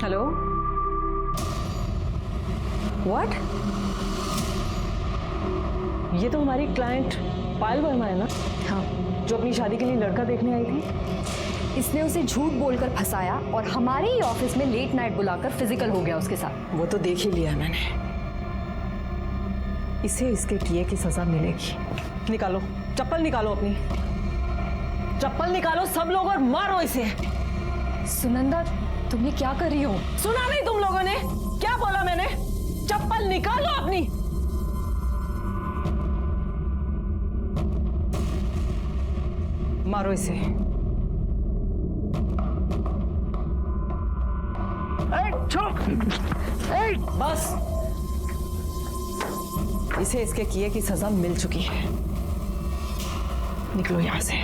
Hello, what? ये तो हमारी क्लाइंट पायल वर्मा है ना? हाँ, जो अपनी शादी के लिए लड़का देखने आई थी। इसने उसे झूठ बोलकर फंसाया और हमारे ही ऑफिस में लेट नाइट बुलाकर फिजिकल हो गया उसके साथ। वो तो देख ही लिया मैंने। इसे इसके किए की सजा मिलेगी। निकालो चप्पल, निकालो अपनी चप्पल निकालो सब लोग और मारो इसे। सुनंदा, तुम ये क्या कर रही हो? सुना नहीं तुम लोगों ने क्या बोला मैंने? चप्पल निकालो अपनी। मारो इसे। बस, इसे इसके किए की सजा मिल चुकी है। निकलो यहां से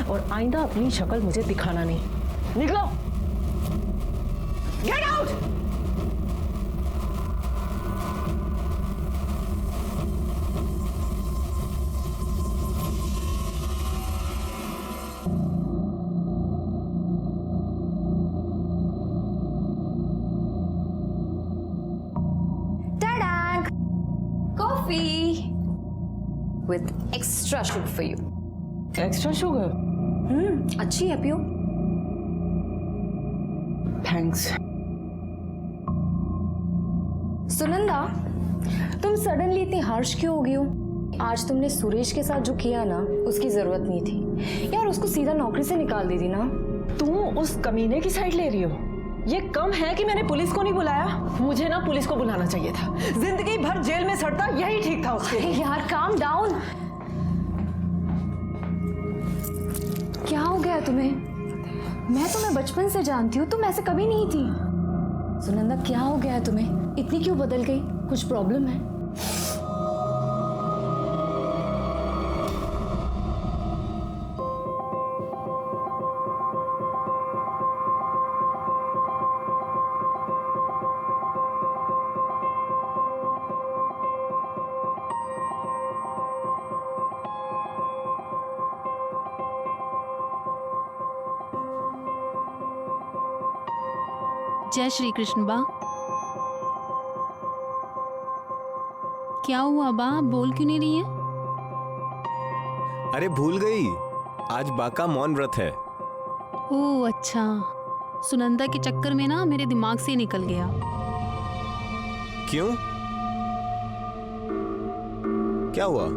और आइंदा अपनी शक्ल मुझे दिखाना नहीं। निकलो, get out. Coffee with extra sugar for you. Extra sugar? अच्छी है, पियो। थैंक्स। सुनंदा, तुम सडनली इतनी हार्श क्यों हो गई हो? आज तुमने सुरेश के साथ जो किया ना, उसकी जरूरत नहीं थी यार। उसको सीधा नौकरी से निकाल दी थी ना। तुम उस कमीने की साइड ले रही हो? ये कम है कि मैंने पुलिस को नहीं बुलाया? मुझे ना पुलिस को बुलाना चाहिए था। जिंदगी भर जेल में सड़ता यही ठीक था उसके लिए। यार काम डाउन। क्या हो गया तुम्हें? मैं तुम्हें बचपन से जानती हूँ, तुम ऐसे कभी नहीं थी। सुनंदा, क्या हो गया है तुम्हें? इतनी क्यों बदल गई? कुछ प्रॉब्लम है? जय श्री कृष्ण बा। क्या हुआ बा, बोल क्यों नहीं रही है? अरे भूल गई, आज बा का मौन व्रत है। ओह अच्छा, सुनंदा के चक्कर में ना मेरे दिमाग से ही निकल गया। क्यों? क्या हुआ?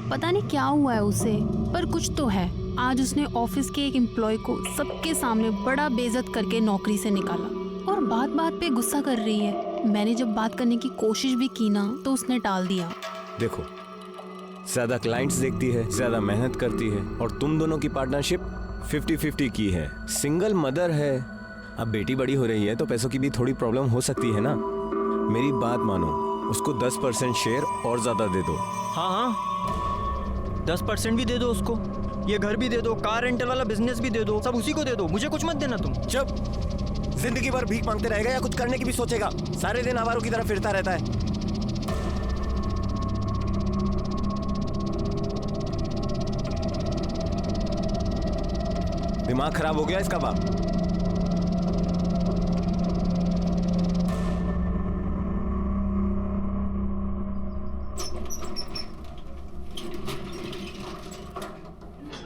पता नहीं क्या हुआ है उसे, पर कुछ तो है। आज उसने ऑफिस के एक एम्प्लॉय को सबके सामने बड़ा बेइज्जत करके नौकरी से निकाला और बात बात पे गुस्सा कर रही है। मैंने जब बात करने की कोशिश भी की ना, तो उसने टाल दिया। देखो, ज्यादा क्लाइंट्स देखती है, ज्यादा मेहनत करती है और तुम दोनों की पार्टनरशिप 50-50 की है। सिंगल मदर है, अब बेटी बड़ी हो रही है तो पैसों की भी थोड़ी प्रॉब्लम हो सकती है ना। मेरी बात मानो, उसको 10% शेयर और ज्यादा दे दो। हाँ, 10% भी दे दो उसको। ये घर भी दे दो, कार रेंटल वाला बिजनेस भी दे दो, सब उसी को दे दो। मुझे कुछ मत देना तुम। चुप। जिंदगी भर भीख मांगते रहेगा या कुछ करने की भी सोचेगा? सारे दिन आवारों की तरह फिरता रहता है। दिमाग खराब हो गया इसका बाप।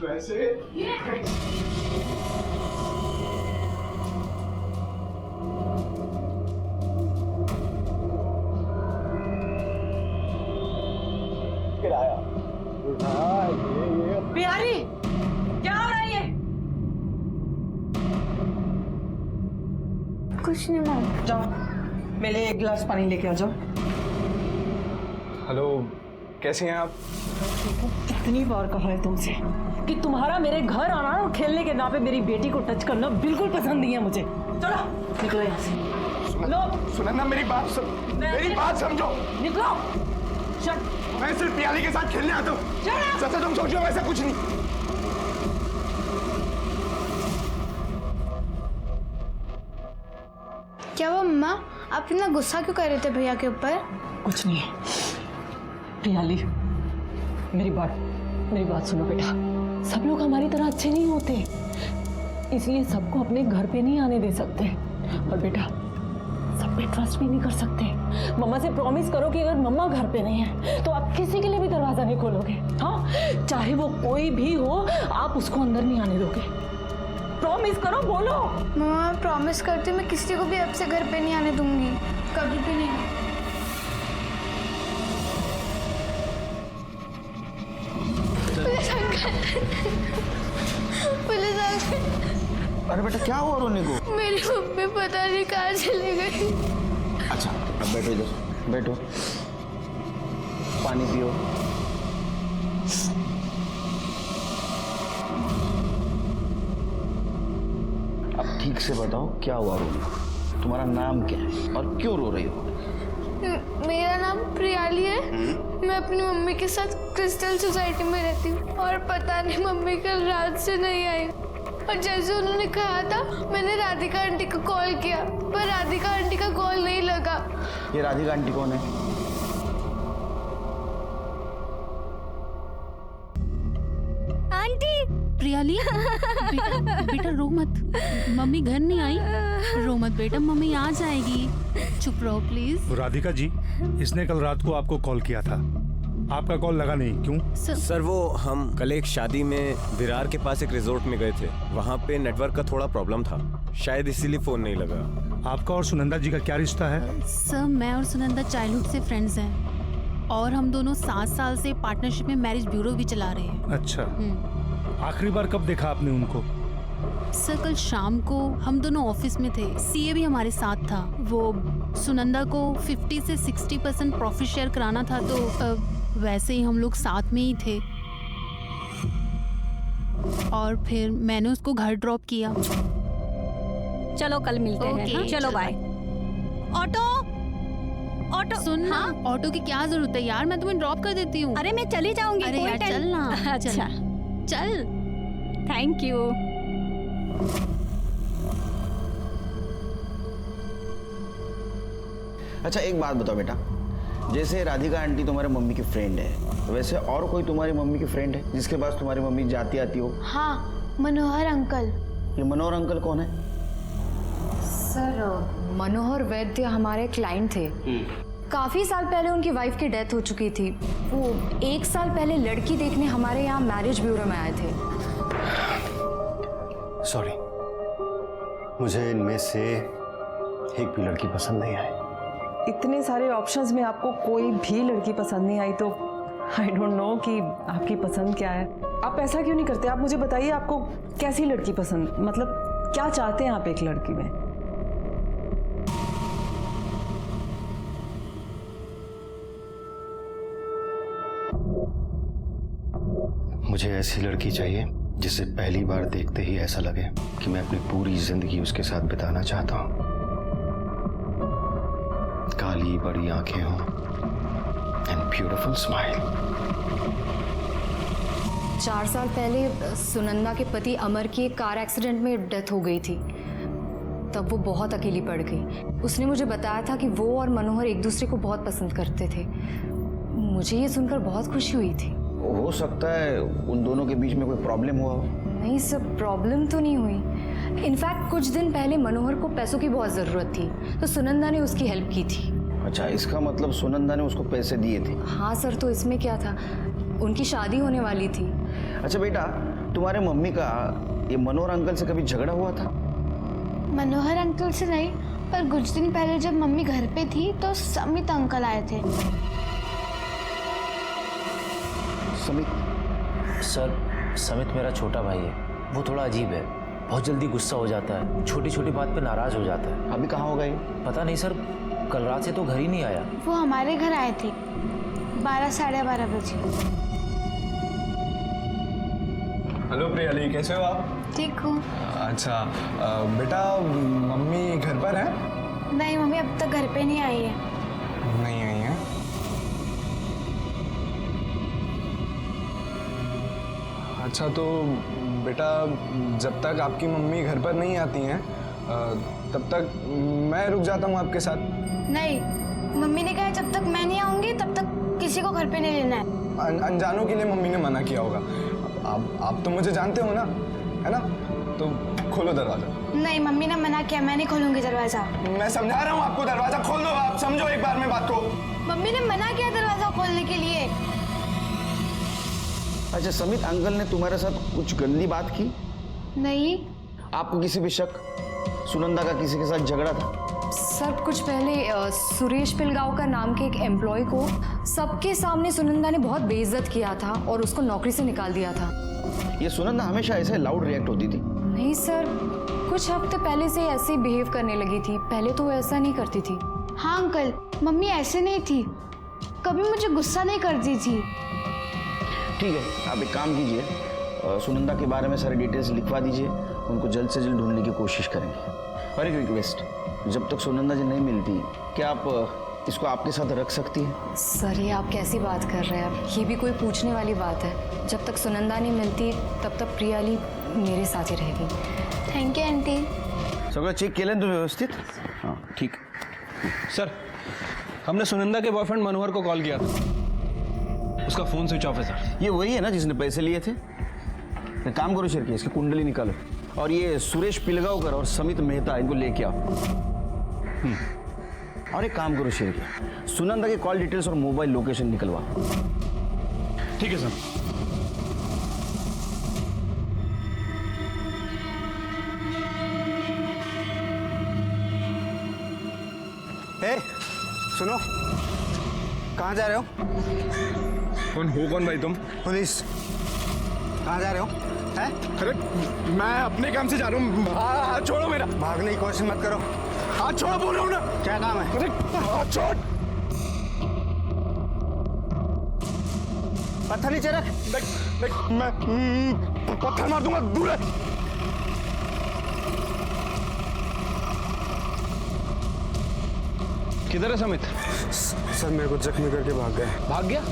वैसे किराया प्यारी, क्या हो रहा है ये? कुछ नहीं मैम। जाओ, मेरे लिए एक गिलास पानी लेके आ जाओ। हेलो, कैसे हैं आप? कितनी बार कहा है तुमसे कि तुम्हारा मेरे घर आना और खेलने के नाम पे मेरी बेटी को टच करना बिल्कुल पसंद नहीं है मुझे। चलो निकलो यहाँ से। लो, सुनंदा, मेरी बात समझो। निकलो। मैं सिर्फ प्याली के साथ खेलने आता हूँ। जैसे तुम सोचो वैसा कुछ नहीं। क्या वो मम्मा, आप इतना गुस्सा क्यों कर रहे थे भैया के ऊपर? कुछ नहीं है प्रियाली, मेरी बात सुनो बेटा। सब लोग हमारी तरह अच्छे नहीं होते, इसलिए सबको अपने घर पे नहीं आने दे सकते। और बेटा सब पे ट्रस्ट भी नहीं कर सकते। मम्मा से प्रॉमिस करो कि अगर मम्मा घर पे नहीं है तो आप किसी के लिए भी दरवाजा नहीं खोलोगे। हाँ, चाहे वो कोई भी हो, आप उसको अंदर नहीं आने दोगे। प्रॉमिस करो, बोलो। मम्मा मैं प्रॉमिस करती हूँ मैं किसी को भी अब से घर पे नहीं आने दूंगी, कभी भी नहीं। Police uncle. अरे बेटा क्या हुआ रोने को? मेरी मम्मी पता नहीं कहाँ चली गई। अच्छा अब बैठो इधर, बैठो, पानी पियो। अब ठीक से बताओ क्या हुआ रोने को? तुम्हारा नाम क्या है और क्यों रो रही हो? मेरा नाम प्रियाली है। मैं अपनी मम्मी के साथ क्रिस्टल सोसाइटी में रहती हूँ और पता नहीं मम्मी कल रात से नहीं आई। और जैसे उन्होंने कहा था मैंने राधिका आंटी को कॉल किया, पर राधिका आंटी का कॉल नहीं लगा। ये राधिका आंटी कौन है? आंटी। प्रियाली बेटा, बेटा रो मत, मम्मी घर नहीं आई। रो मत बेटा, मम्मी आ जाएगी, चुप रहो प्लीज। राधिका जी, इसने कल रात को आपको कॉल किया था, आपका कॉल लगा नहीं, क्यों? सर वो हम कल एक शादी में विरार के पास एक रिजॉर्ट में गए थे, वहाँ पे नेटवर्क का थोड़ा प्रॉब्लम था, शायद इसीलिए फोन नहीं लगा। आपका और सुनंदा जी का क्या रिश्ता है? सर मैं और सुनंदा चाइल्डहुड से फ्रेंड्स हैं और हम दोनों 7 साल से पार्टनरशिप में मैरिज ब्यूरो भी चला रहे हैं। अच्छा, आखिरी बार कब देखा आपने उनको? सर कल शाम को हम दोनों ऑफिस में थे, सीए भी हमारे साथ था। वो सुनंदा को 50 से 60% प्रॉफिट शेयर कराना था, तो वैसे ही हम लोग साथ में ही थे और फिर मैंने उसको घर ड्रॉप किया। चलो कल मिलते हैं। हाँ? चलो बाय। ऑटो ऑटो सुन ना, ऑटो की क्या जरूरत है यार, मैं तुम्हें ड्रॉप कर देती हूँ। अरे मैं चली जाऊंगी। अरे यार चल ना। अच्छा चल। Thank you. अच्छा एक बात बताओ बेटा, जैसे राधिका आंटी तुम्हारे मम्मी की फ्रेंड है, वैसे और कोई तुम्हारी मम्मी की फ्रेंड है जिसके पास तुम्हारी मम्मी जाती आती हो? हाँ, मनोहर अंकल। ये मनोहर अंकल कौन है? सर मनोहर वैद्य हमारे क्लाइंट थे। काफी साल पहले उनकी वाइफ की डेथ हो चुकी थी। वो 1 साल पहले लड़की देखने हमारे यहाँ मैरिज ब्यूरो में आए थे। सॉरी, मुझे इनमें से एक भी लड़की पसंद नहीं आई। इतने सारे ऑप्शंस में आपको कोई भी लड़की पसंद नहीं आई तो आई डोंट नो कि आपकी पसंद क्या है। आप ऐसा क्यों नहीं करते, आप मुझे बताइए आपको कैसी लड़की पसंद, मतलब क्या चाहते हैं आप एक लड़की में? मुझे ऐसी लड़की चाहिए जिसे पहली बार देखते ही ऐसा लगे कि मैं अपनी पूरी जिंदगी उसके साथ बिताना चाहता हूँ। काली बड़ी आंखें हों एंड ब्यूटीफुल स्माइल। 4 साल पहले सुनंदा के पति अमर की एक कार एक्सीडेंट में डेथ हो गई थी। तब वो बहुत अकेली पड़ गई। उसने मुझे बताया था कि वो और मनोहर एक दूसरे को बहुत पसंद करते थे। मुझे ये सुनकर बहुत खुशी हुई थी। हो सकता है उन दोनों के बीच में कोई प्रॉब्लम हुआ हो। नहीं सर, प्रॉब्लम तो नहीं हुई। इनफैक्ट कुछ दिन पहले मनोहर को पैसों की बहुत ज़रूरत थी तो सुनंदा ने उसकी हेल्प की थी। अच्छा, इसका मतलब सुनंदा ने उसको पैसे दिए थे? हाँ सर, तो इसमें क्या था, उनकी शादी होने वाली थी। अच्छा बेटा, तुम्हारे मम्मी का ये मनोहर अंकल से कभी झगड़ा हुआ था? मनोहर अंकल से नहीं, पर कुछ दिन पहले जब मम्मी घर पे थी तो समित अंकल आए थे। समित? सर समित मेरा छोटा भाई है, वो थोड़ा अजीब है, बहुत जल्दी गुस्सा हो जाता है, छोटी छोटी बात पे नाराज हो जाता है। अभी कहाँ होगा ये? पता नहीं सर, कल रात से तो घर ही नहीं आया। वो हमारे घर आए थे 12 साढ़े 12 बजे। हेलो प्रियाली, कैसे हो आप? ठीक हूँ। अच्छा बेटा, मम्मी घर पर है? नहीं, मम्मी अब तक घर पे नहीं आई है। नहीं आई है? अच्छा तो बेटा, जब तक आपकी मम्मी घर पर नहीं आती हैं तब तक मैं रुक जाता हूँ आपके साथ। नहीं, मम्मी ने कहा जब तक मैं नहीं आऊंगी तब तक किसी को घर पे नहीं लेना है। अनजानों के लिए मम्मी ने मना किया होगा। आप तो मुझे जानते हो ना, है ना? तो खोलो दरवाजा। नहीं, मम्मी ने मना किया, मैं नहीं खोलूंगी दरवाजा। मैं समझा रहा हूँ आपको, दरवाजा खोल दो। आप समझो एक बार में बात को। मम्मी ने मना किया दरवाजा खोलने के लिए। अच्छा समित, अंकल ने तुम्हारे साथ कुछ गंदी बात की? नहीं। आपको किसी भी शक? सुनंदा का किसी के साथ झगड़ा था? सर कुछ पहले सुरेश पिलगांवकर नाम के एक एम्प्लॉय को सबके सामने सुनंदा ने बहुत बेइज्जत किया था और उसको नौकरी से निकाल दिया था। ये सुनंदा हमेशा ऐसे लाउड रिएक्ट होती थी? नहीं सर, कुछ हफ्ते पहले से ऐसे ही बिहेव करने लगी थी, पहले तो वो ऐसा नहीं करती थी। हाँ अंकल, मम्मी ऐसे नहीं थी, कभी मुझे गुस्सा नहीं करती थी। ठीक है, आप एक काम कीजिए, सुनंदा के बारे में सारी डिटेल्स लिखवा दीजिए, उनको जल्द से जल्द ढूंढने की कोशिश करेंगे। और एक रिक्वेस्ट, जब तक सुनंदा जी नहीं मिलती, क्या आप इसको आपके साथ रख सकती हैं? सर ये आप कैसी बात कर रहे हैं? ये भी कोई पूछने वाली बात है? जब तक सुनंदा नहीं मिलती तब तक प्रियाली मेरे साथ ही रहेगी। Thank you aunty. सगळं चेक केलं ना तुम्ही व्यवस्थित? हाँ ठीक। सर, हमने सुनंदा के बॉयफ्रेंड मनोहर को कॉल किया था, उसका फोन स्विच ऑफ है सर। ये वही है ना जिसने पैसे लिए थे? एक काम करो शिरके, इसकी कुंडली निकालो और ये सुरेश पिलगांवकर और समित मेहता इनको लेके आओ। और एक काम करो शिरके, सुनंदा के कॉल डिटेल्स और मोबाइल लोकेशन निकलवा। ठीक है सर। ए, सुनो, कहाँ जा रहे हो? कौन भाई तुम? पुलिस। कहाँ जा रहे हो? हैं? अरे मैं अपने काम से जा रहा हूँ। हाथ छोड़ो मेरा। भागने की कोशिश मत करो। हाथ छोड़ो बोल रहा हूँ ना। क्या काम है? अरे हाथ छोड़। पत्थर नीचे रख। देख मैं पत्थर मार दूंगा, दूर है। किधर है समित? सर मेरे को जख्मी करके भाग गए। भाग गया?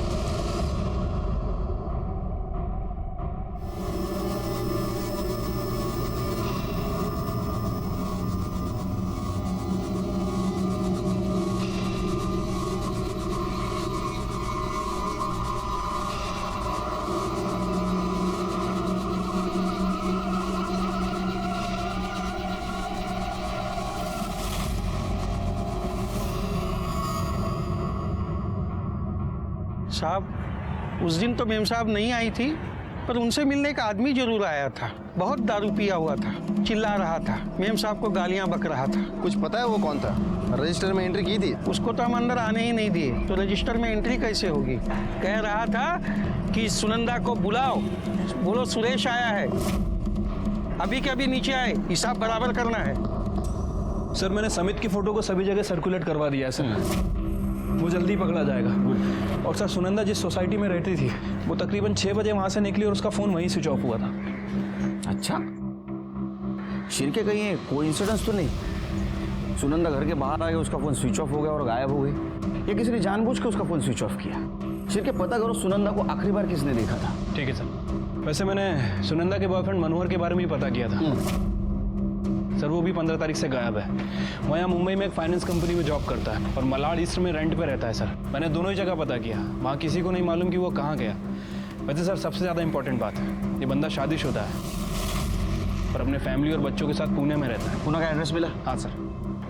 साहब, उस दिन तो मेम साहब नहीं आई थी, पर उनसे मिलने का आदमी जरूर आया था। बहुत दारू पिया हुआ था, चिल्ला रहा था, मेम साहब को गालियां बक रहा था। कुछ पता है वो कौन था? रजिस्टर में एंट्री की थी? उसको तो हम अंदर आने ही नहीं दिए, तो रजिस्टर में एंट्री कैसे होगी? कह रहा था कि सुनंदा को बुलाओ, बोलो सुरेश आया है, अभी के अभी नीचे आए, हिसाब बराबर करना है। सर मैंने समित की फोटो को सभी जगह सर्कुलेट करवा दिया है सर, वो जल्दी पकड़ा जाएगा। और सर सुनंदा जिस सोसाइटी में रहती थी वो तकरीबन 6 बजे वहां से निकली और उसका फोन वहीं स्विच ऑफ हुआ था। अच्छा, शिरके कहीं कोइंसिडेंस तो नहीं? सुनंदा घर के बाहर आ गए, उसका फोन स्विच ऑफ हो गया और गायब हो गई, या किसी ने जानबूझ के उसका फोन स्विच ऑफ किया? शिरके पता करो सुनंदा को आखिरी बार किसने देखा था। ठीक है सर। वैसे मैंने सुनंदा के बॉयफ्रेंड मनोहर के बारे में ही पता किया था सर, वो भी 15 तारीख से गायब है। वो यहाँ मुंबई में एक फाइनेंस कंपनी में जॉब करता है और मलाड ईस्ट में रेंट पे रहता है सर। मैंने दोनों ही जगह पता किया, वहाँ किसी को नहीं मालूम कि वो कहाँ गया। वैसे सर सबसे ज़्यादा इंपॉर्टेंट बात है, ये बंदा शादीशुदा है और अपने फैमिली और बच्चों के साथ पुणे में रहता है। पुणे का एड्रेस मिला? हाँ सर।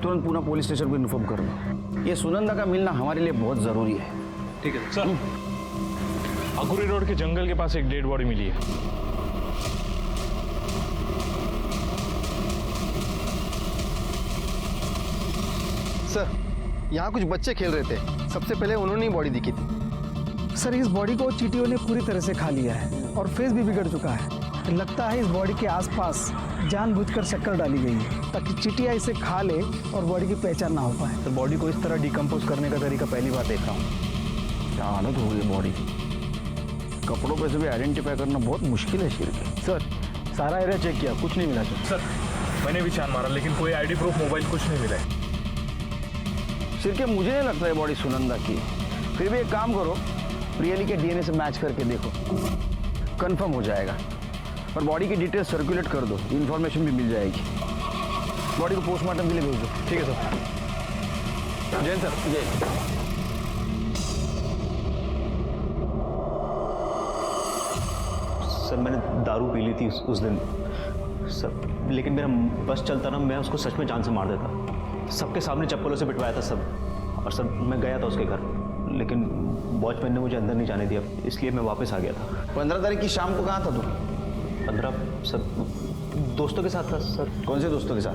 तुरंत पुणे पुलिस स्टेशन को इन्फॉर्म कर दो, ये सुनंदा का मिलना हमारे लिए बहुत ज़रूरी है। ठीक है सर। अकुरी रोड के जंगल के पास एक डेड बॉडी मिली है। सर यहाँ कुछ बच्चे खेल रहे थे, सबसे पहले उन्होंने ही बॉडी दिखी थी। सर इस बॉडी को चींटियों ने पूरी तरह से खा लिया है और फेस भी बिगड़ चुका है। लगता है इस बॉडी के आसपास जानबूझकर शक्कर डाली गई है ताकि चींटियाँ इसे खा ले और बॉडी की पहचान ना हो पाए। तो बॉडी को इस तरह डिकम्पोज करने का तरीका पहली बार देख रहा हूँ। क्या हालत हो गई बॉडी की, कपड़ों पे से भी आइडेंटिफाई करना बहुत मुश्किल है शिरके। सर सारा एरिया चेक किया, कुछ नहीं मिला सर। मैंने भी छान मारा लेकिन कोई आईडी प्रूफ, मोबाइल कुछ नहीं मिला है। शिरके मुझे नहीं लगता है बॉडी सुनंदा की, फिर भी एक काम करो, प्रियली के डीएनए से मैच करके देखो, कंफर्म हो जाएगा। और बॉडी की डिटेल्स सर्कुलेट कर दो, इन्फॉर्मेशन भी मिल जाएगी। बॉडी को पोस्टमार्टम के लिए भेज दो। ठीक है सर। जैन सर। जय। सर मैंने दारू पी ली थी उस दिन, सर लेकिन मेरा बस चलता ना, मैं उसको सच में जान से मार देता। सबके सामने चप्पलों से पिटवाया था सब। और सर मैं गया था उसके घर, लेकिन वॉचमैन ने मुझे अंदर नहीं जाने दिया, इसलिए मैं वापस आ गया था। 15 तारीख की शाम को कहाँ था तू? 15 सर दोस्तों के साथ था सर। कौन से दोस्तों के साथ?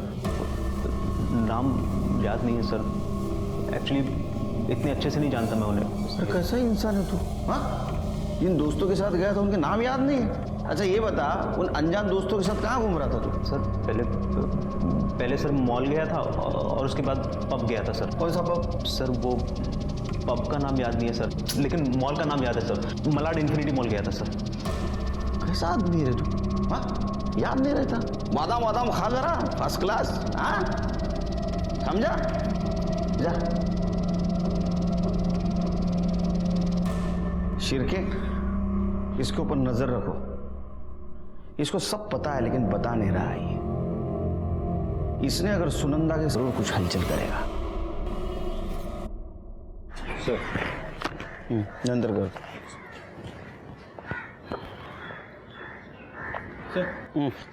नाम याद नहीं है सर, एक्चुअली इतने अच्छे से नहीं जानता मैं उन्हें। कैसा इंसान है तू? हाँ, जिन दोस्तों के साथ गया था उनके नाम याद नहीं है? अच्छा ये बता, उन अनजान दोस्तों के साथ कहाँ घूम रहा था तू? सर पहले सर मॉल गया था और उसके बाद पब गया था सर। कौन सा पब? सर वो पब का नाम याद नहीं है सर, लेकिन मॉल का नाम याद है सर। मलाड इन्फिनिटी मॉल गया था सर। कैसा आदमी है तू? हाँ, याद नहीं रहता? बादाम वादाम खा जरा, फर्स्ट क्लास। हाँ, समझा? जा। शिरके, इसके ऊपर नजर रखो। इसको सब पता है लेकिन बता नहीं रहा है ये। इसने अगर सुनंदा के जरूर कुछ हलचल करेगा। सर अंदर कर।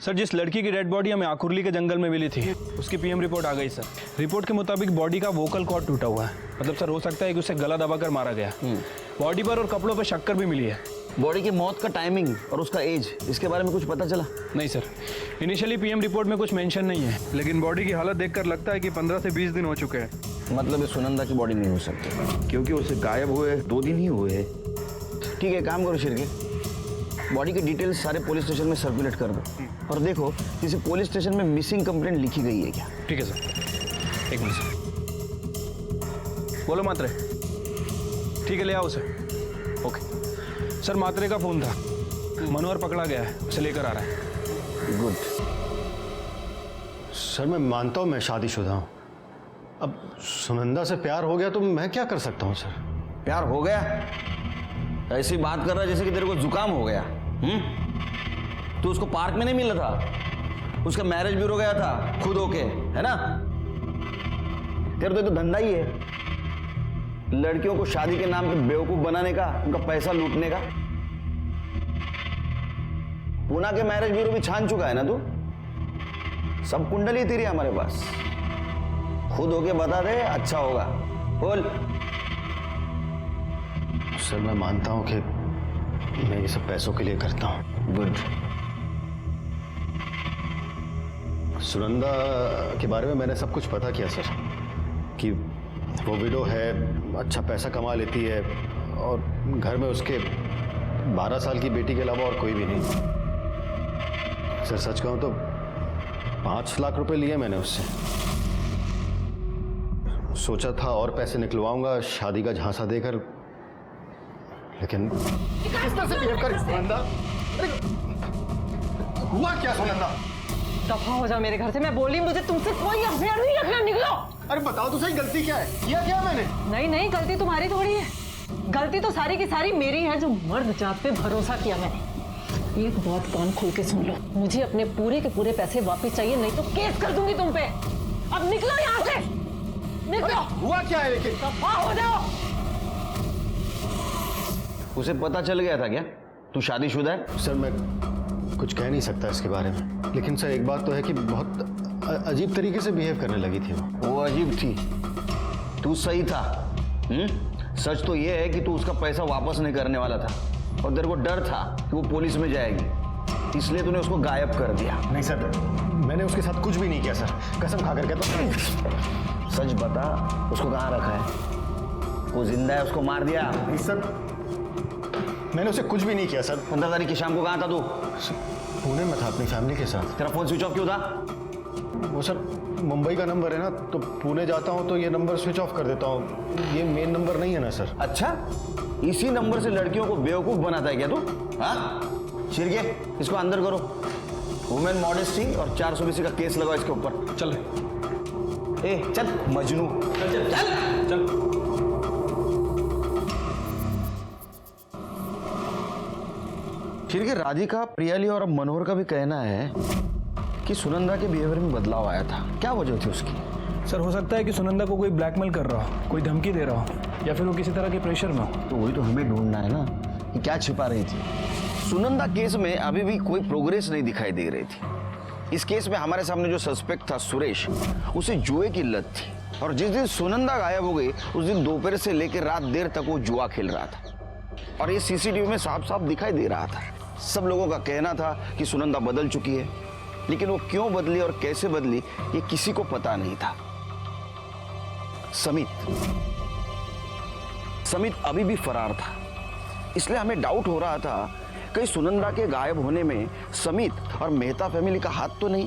सर जिस लड़की की डेड बॉडी हमें आकुर्ली के जंगल में मिली थी, उसकी पीएम रिपोर्ट आ गई सर। रिपोर्ट के मुताबिक बॉडी का वोकल कॉर्ड टूटा हुआ है। मतलब सर हो सकता है कि उसे गला दबाकर मारा गया। बॉडी पर और कपड़ों पर शक्कर भी मिली है। बॉडी की मौत का टाइमिंग और उसका एज, इसके बारे में कुछ पता चला? नहीं सर, इनिशियली पीएम रिपोर्ट में कुछ मेंशन नहीं है, लेकिन बॉडी की हालत देखकर लगता है कि 15 से 20 दिन हो चुके हैं। मतलब ये सुनंदा की बॉडी नहीं हो सकती, क्योंकि उसे गायब हुए 2 दिन ही हुए हैं। ठीक है, काम करो शिरके, बॉडी के डिटेल्स सारे पुलिस स्टेशन में सर्कुलेट कर दो और देखो किसी पुलिस स्टेशन में मिसिंग कंप्लेंट लिखी गई है क्या। ठीक है सर, एक मिनट सर। बोलो मात्रे। ठीक है, ले आओ उसे। ओके सर, मात्रे का फोन था, मनोहर पकड़ा गया है, उसे लेकर आ रहा है। गुड सर मैं मानता हूँ मैं शादीशुदा हूँ। अब सुनंदा से प्यार हो गया तो मैं क्या कर सकता हूँ सर? प्यार हो गया? ऐसी बात कर रहा है जैसे कि तेरे को जुकाम हो गया। तू उसको पार्क में नहीं मिला था, उसका मैरिज ब्यूरो गया था खुद होके, है ना? तेरा तो धंधा ही है लड़कियों को शादी के नाम पे बेवकूफ बनाने का, उनका पैसा लूटने का। पूना के मैरिज ब्यूरो भी छान चुका है ना तू? सब कुंडली तेरी हमारे पास, खुद होके बता दे, अच्छा होगा। बोल। सर मैं मानता हूँ कि मैं ये सब पैसों के लिए करता हूँ। गुड। सुनंदा के बारे में मैंने सब कुछ पता किया सर, कि वो विडो है, अच्छा पैसा कमा लेती है और घर में उसके 12 साल की बेटी के अलावा और कोई भी नहीं। सर सच कहूँ तो 5 लाख रुपए लिए मैंने उससे। सोचा था और पैसे निकलवाऊंगा शादी का झांसा देकर, लेकिन किस तरह से बिहेव कर सुनंदा? हुआ क्या सुनंदा? दफा हो जा मेरे घर से, मैं बोली मुझे तुमसे कोई अफेयर नहीं रखना, निकलो। अरे बताओ तो सही, गलती क्या है? किया क्या मैंने? नहीं नहीं, गलती तुम्हारी थोड़ी है, गलती तो सारी की सारी मेरी है, जो मर्द जात पे भरोसा किया मैंने। एक बात कान खोल के सुन लो, मुझे अपने पूरे के पूरे पैसे वापस चाहिए, नहीं तो केस कर दूंगी तुम पे। अब निकलो यहाँ से, निकलो। हुआ क्या है लेकिन? दफा हो जाओ। उसे पता चल गया था क्या तू शादीशुदा है? सर मैं कुछ कह नहीं सकता इसके बारे में, लेकिन सर एक बात तो है कि बहुत अजीब तरीके से बिहेव करने लगी थी वो अजीब थी, तू सही था। सच तो ये है कि तू उसका पैसा वापस नहीं करने वाला था और तेरे को डर था कि वो पुलिस में जाएगी, इसलिए तूने उसको गायब कर दिया। नहीं सर, मैंने उसके साथ कुछ भी नहीं किया सर, कसम खा कर कहता हूं। सच बता, उसको कहाँ रखा है? वो जिंदा है, उसको मार दिया? नहीं सर, मैंने उसे कुछ भी नहीं किया सर। 15 तारीख की शाम को कहाँ था तू? पुणे में था अपनी फैमिली के साथ। तेरा फोन स्विच ऑफ क्यों था? वो सर मुंबई का नंबर है ना, तो पुणे जाता हूँ तो ये नंबर स्विच ऑफ कर देता हूँ, ये मेन नंबर नहीं है ना सर। अच्छा, इसी नंबर से लड़कियों को बेवकूफ बनाता है क्या तू? हाँ शिरके, इसको अंदर करो। वुमेन मॉडेस्टी और 420 का केस लगाओ इसके ऊपर। चल ए चल मजनू, चल चल चल चल। फिर राधिका, प्रियाली और मनोहर का भी कहना है कि सुनंदा के बिहेवियर में बदलाव आया था। क्या वजह थी उसकी? सर हो सकता है कि सुनंदा को कोई ब्लैकमेल कर रहा हो, कोई धमकी दे रहा हो, या फिर वो किसी तरह के प्रेशर में हो। तो वही तो हमें ढूंढना है ना कि क्या छिपा रही थी। सुनंदा केस में अभी भी कोई प्रोग्रेस नहीं दिखाई दे रही थी। इस केस में हमारे सामने जो सस्पेक्ट था सुरेश, उसे जुए की लत थी और जिस दिन सुनंदा गायब हो गई उस दिन दोपहर से लेकर रात देर तक वो जुआ खेल रहा था और ये सीसीटीवी में साफ साफ दिखाई दे रहा था। सब लोगों का कहना था कि सुनंदा बदल चुकी है, लेकिन वो क्यों बदली और कैसे बदली ये किसी को पता नहीं था। समित अभी भी फरार था, इसलिए हमें डाउट हो रहा था कहीं सुनंदा के गायब होने में समित और मेहता फैमिली का हाथ तो नहीं।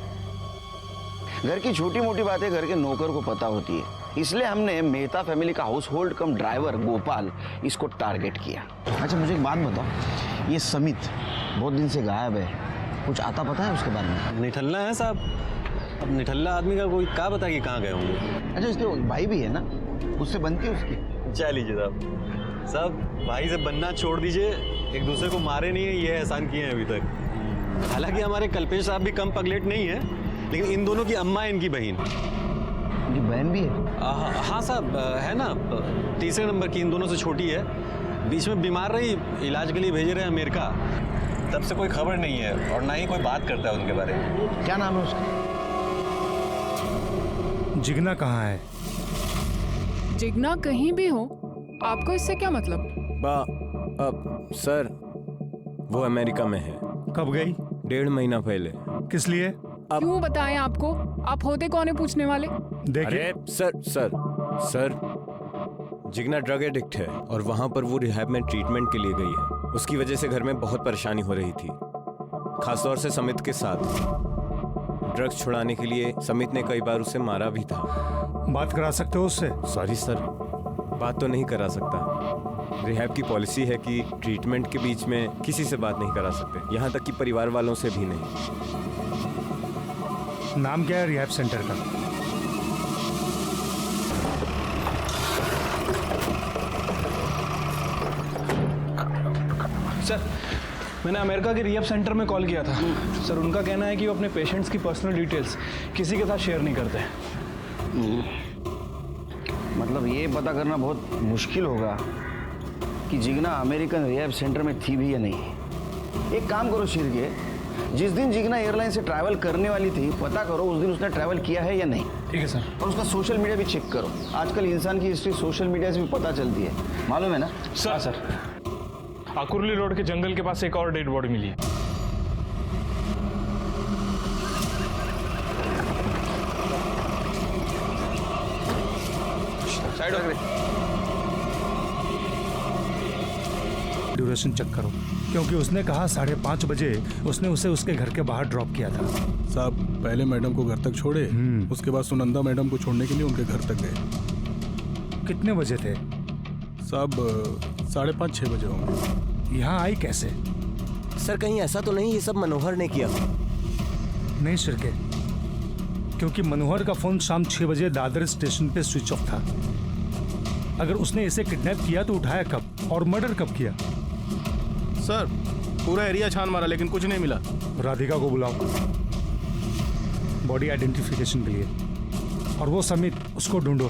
घर की छोटी मोटी बातें घर के नौकर को पता होती है, इसलिए हमने मेहता फैमिली का हाउस होल्ड कम ड्राइवर गोपाल इसको टारगेट किया। अच्छा मुझे एक बात बताओ, ये समित बहुत दिन से गायब है, कुछ आता पता है उसके बारे में? निठल्ला है साहब, अब निठल्ला आदमी का कोई क्या पता कि कहाँ गए होंगे। अच्छा इसके भाई भी है ना, उससे बनती है उसकी? चल लीजिए साहब, सब भाई से बनना छोड़ दीजिए, एक दूसरे को मारे नहीं है ये एहसान किए हैं अभी तक। हालांकि हमारे कल्पेश साहब भी कम पगलेट नहीं है, लेकिन इन दोनों की अम्मा इनकी बहन। इनकी बहन भी है? हाँ साहब है ना, तीसरे नंबर की, इन दोनों से छोटी है, बीच में बीमार रही, इलाज के लिए भेजे रहे अमेरिका, तब से कोई खबर नहीं है और ना ही कोई बात करता है उनके बारे में। क्या नाम है उसका? जिगना कहाँ है? जिगना कहीं भी हो, आपको इससे क्या मतलब? सर वो अमेरिका में है। कब गई? 1.5 महीना पहले। किस लिए? क्यों बताएं आपको? आप होते कौन है पूछने वाले? देखिए सर जिगना ड्रग एडिक्ट है और वहां पर वो रिहैब में ट्रीटमेंट के लिए गई है। उसकी वजह से घर में बहुत परेशानी हो रही थी, खासतौर से समित के साथ। ड्रग्स छुड़ाने के लिए समित ने कई बार उसे मारा भी था। बात करा सकते हो उससे? सॉरी सर, बात तो नहीं करा सकता। रिहैब की पॉलिसी है कि ट्रीटमेंट के बीच में किसी से बात नहीं करा सकते, यहाँ तक कि परिवार वालों से भी नहीं। नाम क्या है रिहैब सेंटर का? सर मैंने अमेरिका के रिहैब सेंटर में कॉल किया था। सर उनका कहना है कि वो अपने पेशेंट्स की पर्सनल डिटेल्स किसी के साथ शेयर नहीं करते। मतलब ये पता करना बहुत मुश्किल होगा कि जिगना अमेरिकन रिहैब सेंटर में थी भी या नहीं। एक काम करो शिरके, जिस दिन जिगना एयरलाइन से ट्रैवल करने वाली थी पता करो उस दिन उसने ट्रैवल किया है या नहीं। ठीक है सर। और उसका सोशल मीडिया भी चेक करो, आजकल इंसान की हिस्ट्री सोशल मीडिया से भी पता चलती है, मालूम है ना? सर आकुर्ली रोड के जंगल के पास एक और डेड बॉडी मिली है। साइड हो गए। ड्यूरेशन चेक करो, क्योंकि उसने कहा 5:30 बजे उसने उसे उसके घर के बाहर ड्रॉप किया था। साहब पहले मैडम को घर तक छोड़े, उसके बाद सुनंदा मैडम को छोड़ने के लिए उनके घर तक गए। कितने बजे थे? साहब 5:30-6 बजे होंगे। यहाँ आई कैसे? सर कहीं ऐसा तो नहीं ये सब मनोहर ने किया? नहीं शिरके, क्योंकि मनोहर का फोन शाम 6 बजे दादर स्टेशन पे स्विच ऑफ था। अगर उसने इसे किडनैप किया तो उठाया कब और मर्डर कब किया? सर पूरा एरिया छान मारा लेकिन कुछ नहीं मिला। राधिका को बुलाओ बॉडी आइडेंटिफिकेशन के लिए, और वो समित उसको ढूंढो,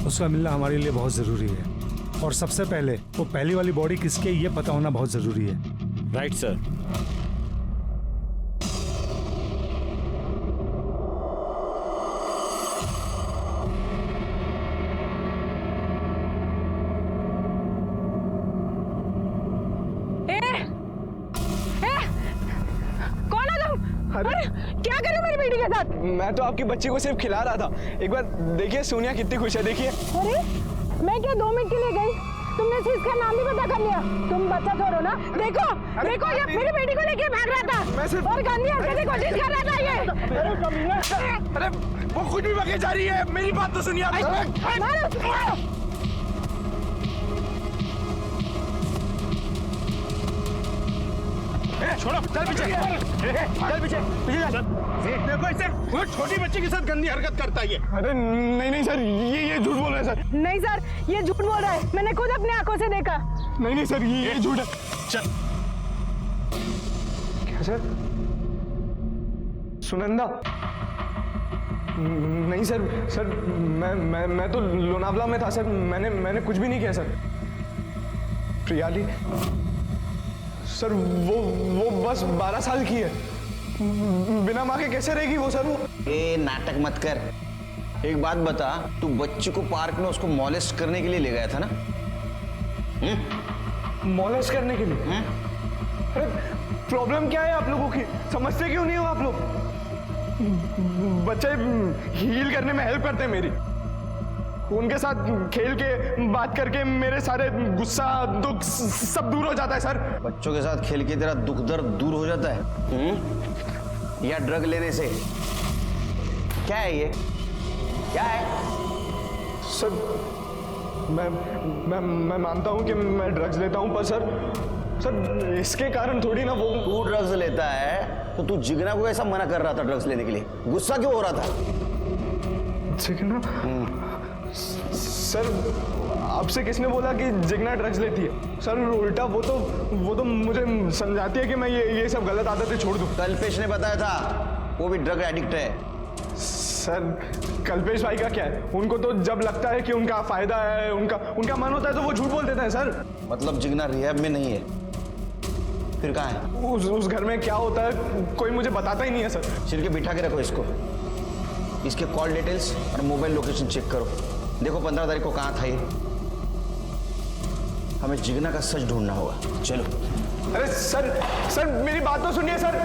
उसका मिलना हमारे लिए बहुत ज़रूरी है। और सबसे पहले वो पहली वाली बॉडी किसकी है ये पता होना बहुत ज़रूरी है। Right sir. क्या कर रहे हो मेरी बेटी के साथ? मैं तो आपकी बच्ची को सिर्फ खिला रहा था। एक बार देखिए सोनिया कितनी खुश है, देखिए। अरे मैं क्या 2 मिनट के लिए गई, तुमने इसका नाम भी पता कर लिया? तुम बच्चा छोड़ो ना। देखो देखो ये मेरी बेटी को लेके भाग रहा था और गांधी हटने की कोशिश कर रहा था ये। अरे वो खुद भी भागे जा रही है, मेरी बात तो सुनिए। छोड़ो, चल पीछे, चल पीछे, पीछे चल। देखो इसे, वो छोटी बच्ची के साथ गंदी हरकत करता है ये। अरे नहीं सर, ये झूठ बोल रहा है सर। नहीं सर, ये झूठ बोल रहा है, मैंने खुद अपनी आंखों से देखा। नहीं सर, ये झूठ है। चल। क्या सर? सुनंदा? नहीं सर मैं तो लोनावला में था सर, मैंने कुछ भी नहीं किया सर। प्रियाली सर वो बस 12 साल की है, बिना माँ के कैसे रहेगी वो सर? वो ए नाटक मत कर। एक बात बता, तू बच्ची को पार्क में उसको मॉलेस्ट करने के लिए ले गया था ना? मॉलेस्ट करने के लिए? अरे प्रॉब्लम क्या है आप लोगों की? समझते क्यों नहीं हो आप लोग? बच्चे हील करने में हेल्प करते हैं मेरी। उनके साथ खेल के बात करके मेरे सारे गुस्सा दुख सब दूर हो जाता है सर। बच्चों के साथ खेल के तेरा दुख दर्द दूर हो जाता है? या ड्रग लेने से? क्या है ये? क्या है? सर मैं मानता हूँ कि मैं ड्रग्स लेता हूँ, पर सर इसके कारण थोड़ी ना वो। तू ड्रग्स लेता है तो तू जिगना को कैसा मना कर रहा था ड्रग्स लेने के लिए? गुस्सा क्यों हो रहा था? जिगना? सर आपसे किसने बोला कि जिगना ड्रग्स लेती है? सर उल्टा वो तो मुझे समझाती है कि मैं ये सब गलत आदतें छोड़ दूं। कल्पेश ने बताया था वो भी ड्रग एडिक्ट है। सर कल्पेश भाई का क्या है? उनको तो जब लगता है कि उनका फायदा है, उनका मन होता है तो वो झूठ बोल देते हैं सर। मतलब जिगना रिहैब में नहीं है? फिर कहाँ है? उस घर में क्या होता है कोई मुझे बताता ही नहीं है सर। सिर के बिठा के रखो इसको, इसके कॉल डिटेल्स और मोबाइल लोकेशन चेक करो। देखो 15 तारीख को कहाँ था ये। हमें जिगना का सच ढूंढना होगा। चलो। अरे सर मेरी बात तो सुनिए सर।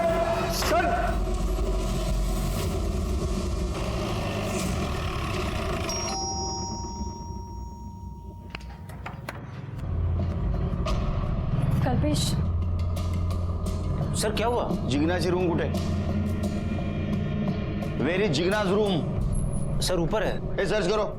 कल्पेश सर क्या हुआ? जिग्नाची रूम कुठे? Where is Jigna's room? Sir ऊपर है। ए सर्च करो।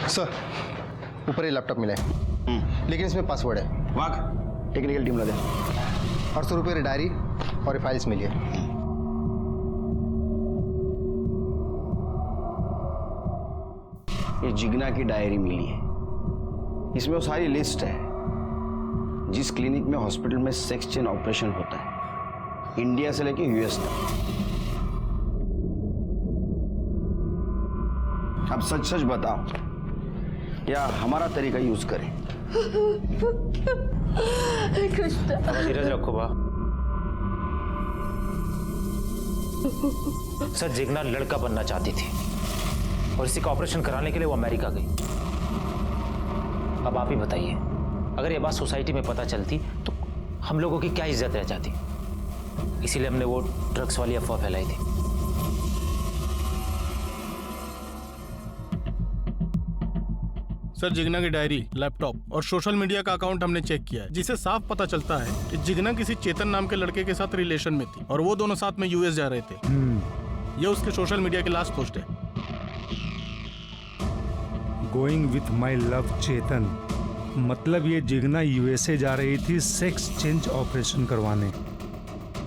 सर ऊपर ये लैपटॉप मिला है, लेकिन इसमें पासवर्ड है। वाक टेक्निकल टीम ला दे। 800 रुपये डायरी और फाइल्स मिली है। ये जिग्ना की डायरी मिली है। इसमें वो सारी लिस्ट है जिस क्लिनिक में हॉस्पिटल में सेक्स चेन ऑपरेशन होता है, इंडिया से लेके यूएस तक। अब सच सच बताओ, या हमारा तरीका यूज करें? धीरज रखो बा। सर जिग्ना लड़का बनना चाहती थी और इसी का ऑपरेशन कराने के लिए वो अमेरिका गई। अब आप ही बताइए, अगर ये बात सोसाइटी में पता चलती तो हम लोगों की क्या इज्जत रह जाती। इसीलिए हमने वो ड्रग्स वाली अफवाह फैलाई थी। सर जिग्ना की डायरी, लैपटॉप और सोशल मीडिया का अकाउंट हमने चेक किया है, जिसे साफ पता चलता है कि जिग्ना किसी चेतन नाम के लड़के के साथ रिलेशन में थी और वो दोनों साथ में यूएस जा रहे थे। ये उसके सोशल मीडिया की लास्ट पोस्ट है। गोइंग विथ माई लव चेतन, मतलब ये जिग्ना यूएसए जा रही थी सेक्स चेंज ऑपरेशन करवाने,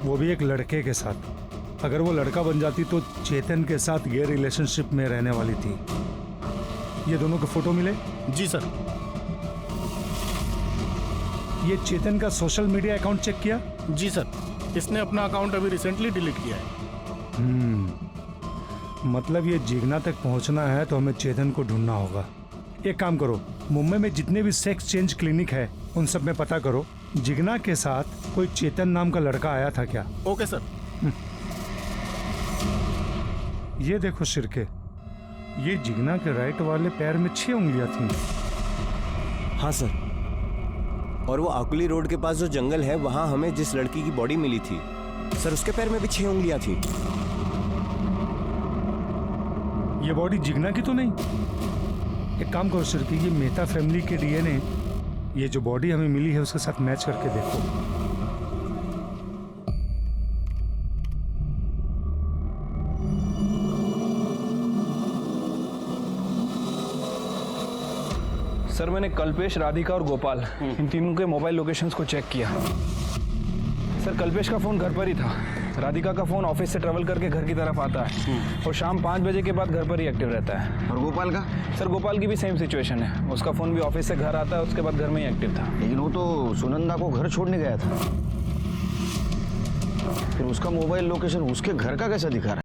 वो भी एक लड़के के साथ। अगर वो लड़का बन जाती तो चेतन के साथ गे रिलेशनशिप में रहने वाली थी। ये दोनों के फोटो मिले? जी सर। ये चेतन का सोशल मीडिया अकाउंट चेक किया? जी सर, इसने अपना अकाउंट अभी रिसेंटली डिलीट किया है। मतलब ये जिग्ना तक पहुंचना है तो हमें चेतन को ढूंढना होगा। एक काम करो, मुंबई में जितने भी सेक्स चेंज क्लिनिक है उन सब में पता करो जिग्ना के साथ कोई चेतन नाम का लड़का आया था क्या। Okay sir. ये देखो शिरके, ये जिग्ना के राइट वाले पैर में 6 उंगलियां थी। हाँ सर, और वो आकुली रोड के पास जो जंगल है वहां हमें जिस लड़की की बॉडी मिली थी सर, उसके पैर में भी 6 उंगलियां थी। ये बॉडी जिग्ना की तो नहीं? एक काम करो शिरके, ये मेहता फैमिली के डीएनए ये जो बॉडी हमें मिली है उसके साथ मैच करके देखो। सर मैंने कल्पेश, राधिका और गोपाल इन तीनों के मोबाइल लोकेशंस को चेक किया। सर कल्पेश का फोन घर पर ही था राधिका का फोन ऑफिस से ट्रेवल करके घर की तरफ आता है और शाम 5 बजे के बाद घर पर ही एक्टिव रहता है। और गोपाल का? सर गोपाल की भी सेम सिचुएशन है, उसका फोन भी ऑफिस से घर आता है, उसके बाद घर में ही एक्टिव था। लेकिन वो तो सुनंदा को घर छोड़ने गया था, फिर उसका मोबाइल लोकेशन उसके घर का कैसा दिखा रहा है?